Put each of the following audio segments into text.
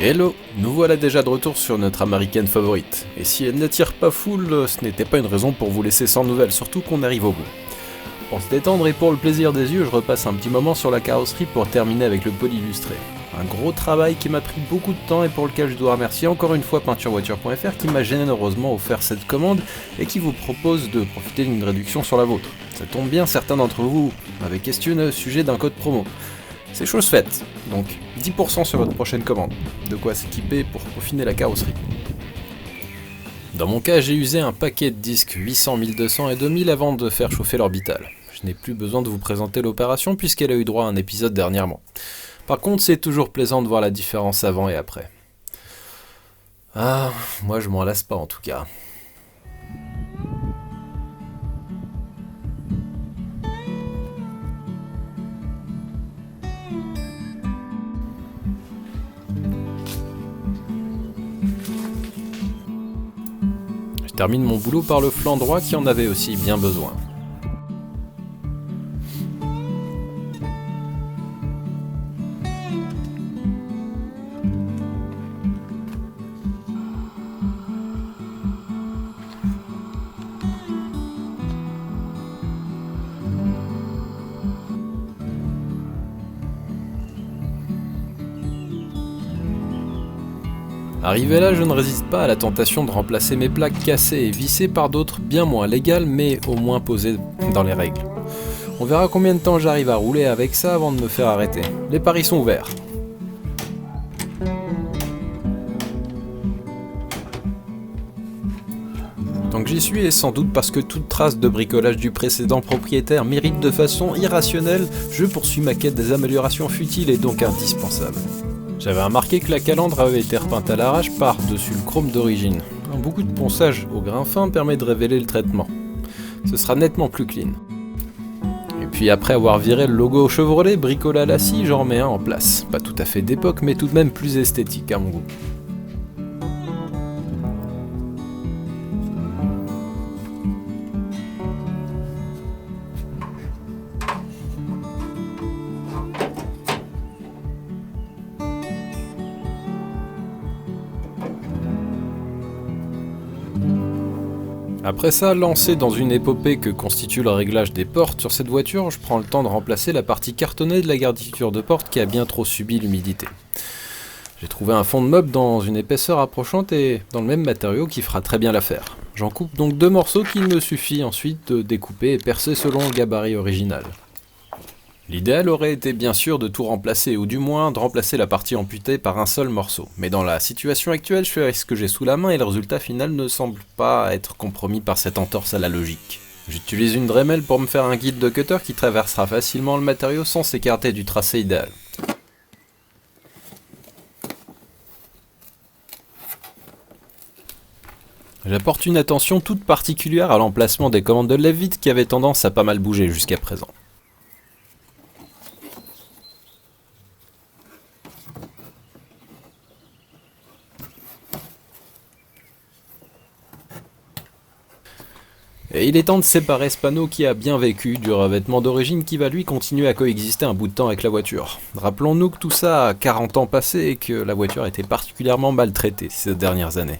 Hello, nous voilà déjà de retour sur notre américaine favorite. Et si elle n'attire pas foule, ce n'était pas une raison pour vous laisser sans nouvelles, surtout qu'on arrive au bout. Pour se détendre et pour le plaisir des yeux, je repasse un petit moment sur la carrosserie pour terminer avec le pôle illustré. Un gros travail qui m'a pris beaucoup de temps et pour lequel je dois remercier encore une fois peinturevoiture.fr qui m'a généreusement offert cette commande et qui vous propose de profiter d'une réduction sur la vôtre. Ça tombe bien, certains d'entre vous m'avaient questionné au sujet d'un code promo. C'est chose faite, donc 10% sur votre prochaine commande. De quoi s'équiper pour peaufiner la carrosserie. Dans mon cas, j'ai usé un paquet de disques 800, 1200 et 2000 avant de faire chauffer l'orbital. Je n'ai plus besoin de vous présenter l'opération puisqu'elle a eu droit à un épisode dernièrement. Par contre, c'est toujours plaisant de voir la différence avant et après. Ah, moi je m'en lasse pas en tout cas. Je termine mon boulot par le flanc droit qui en avait aussi bien besoin. Arrivé là, je ne résiste pas à la tentation de remplacer mes plaques cassées et vissées par d'autres bien moins légales, mais au moins posées dans les règles. On verra combien de temps j'arrive à rouler avec ça avant de me faire arrêter. Les paris sont ouverts. Tant que j'y suis, et sans doute parce que toute trace de bricolage du précédent propriétaire mérite de façon irrationnelle, je poursuis ma quête des améliorations futiles et donc indispensables. J'avais remarqué que la calandre avait été repeinte à l'arrache par-dessus le chrome d'origine. Beaucoup de ponçage au grain fin permet de révéler le traitement. Ce sera nettement plus clean. Et puis après avoir viré le logo Chevrolet bricolé à la scie, j'en remets un en place. Pas tout à fait d'époque, mais tout de même plus esthétique à mon goût. Après ça, lancé dans une épopée que constitue le réglage des portes sur cette voiture, je prends le temps de remplacer la partie cartonnée de la garniture de porte qui a bien trop subi l'humidité. J'ai trouvé un fond de meuble dans une épaisseur approchante et dans le même matériau qui fera très bien l'affaire. J'en coupe donc 2 morceaux qu'il me suffit ensuite de découper et percer selon le gabarit original. L'idéal aurait été bien sûr de tout remplacer, ou du moins de remplacer la partie amputée par un seul morceau. Mais dans la situation actuelle, je fais avec ce que j'ai sous la main et le résultat final ne semble pas être compromis par cette entorse à la logique. J'utilise une Dremel pour me faire un guide de cutter qui traversera facilement le matériau sans s'écarter du tracé idéal. J'apporte une attention toute particulière à l'emplacement des commandes de lève-vide qui avaient tendance à pas mal bouger jusqu'à présent. Et il est temps de séparer ce panneau qui a bien vécu du revêtement d'origine qui va lui continuer à coexister un bout de temps avec la voiture. Rappelons-nous que tout ça a 40 ans passés et que la voiture a été particulièrement maltraitée ces dernières années.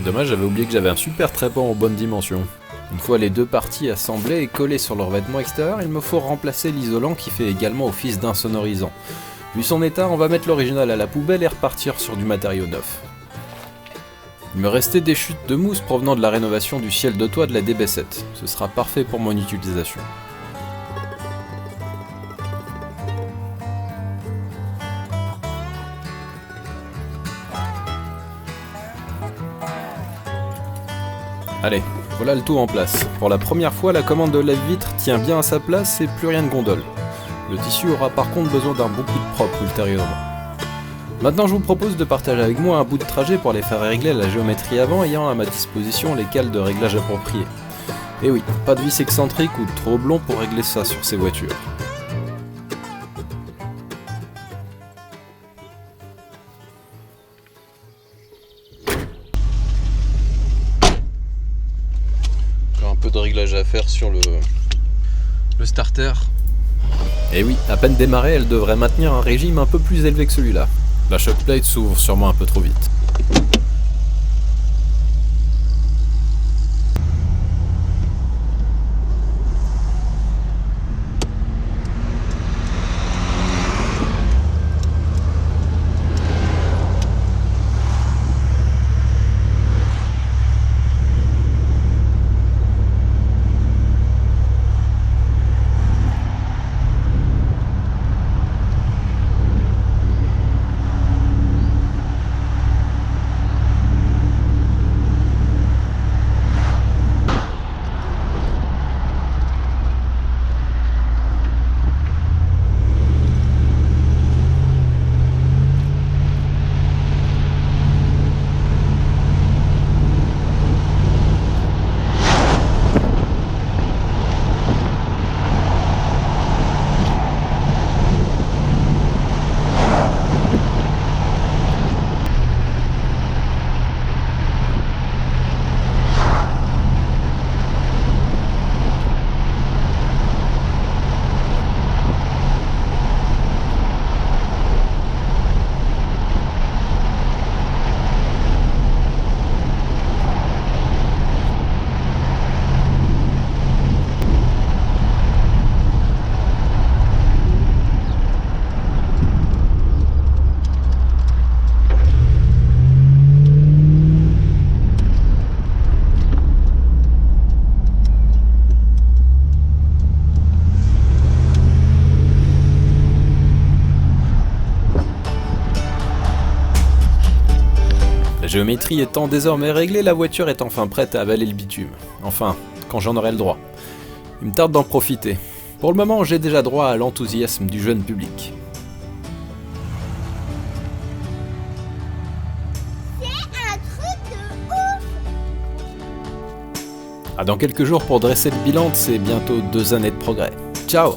Dommage, j'avais oublié que j'avais un super trépan aux bonnes dimensions. Une fois les deux parties assemblées et collées sur leur vêtement extérieur, il me faut remplacer l'isolant qui fait également office d'insonorisant. Vu son état, on va mettre l'original à la poubelle et repartir sur du matériau neuf. Il me restait des chutes de mousse provenant de la rénovation du ciel de toit de la DB7. Ce sera parfait pour mon utilisation. Allez, voilà le tout en place. Pour la première fois, la commande de lève-vitre tient bien à sa place et plus rien de gondole. Le tissu aura par contre besoin d'un bon coup de propre ultérieurement. Maintenant, je vous propose de partager avec moi un bout de trajet pour les faire régler la géométrie avant, ayant à ma disposition les cales de réglage appropriées. Et oui, pas de vis excentrique ou de trop oblong pour régler ça sur ces voitures. Encore un peu de réglage à faire sur le starter. Et oui, à peine démarrée, elle devrait maintenir un régime un peu plus élevé que celui-là. La shockplate s'ouvre sûrement un peu trop vite. La géométrie étant désormais réglée, la voiture est enfin prête à avaler le bitume. Enfin, quand j'en aurai le droit. Il me tarde d'en profiter. Pour le moment, j'ai déjà droit à l'enthousiasme du jeune public. C'est un truc de ouf! À dans quelques jours pour dresser le bilan de ces bientôt 2 années de progrès. Ciao!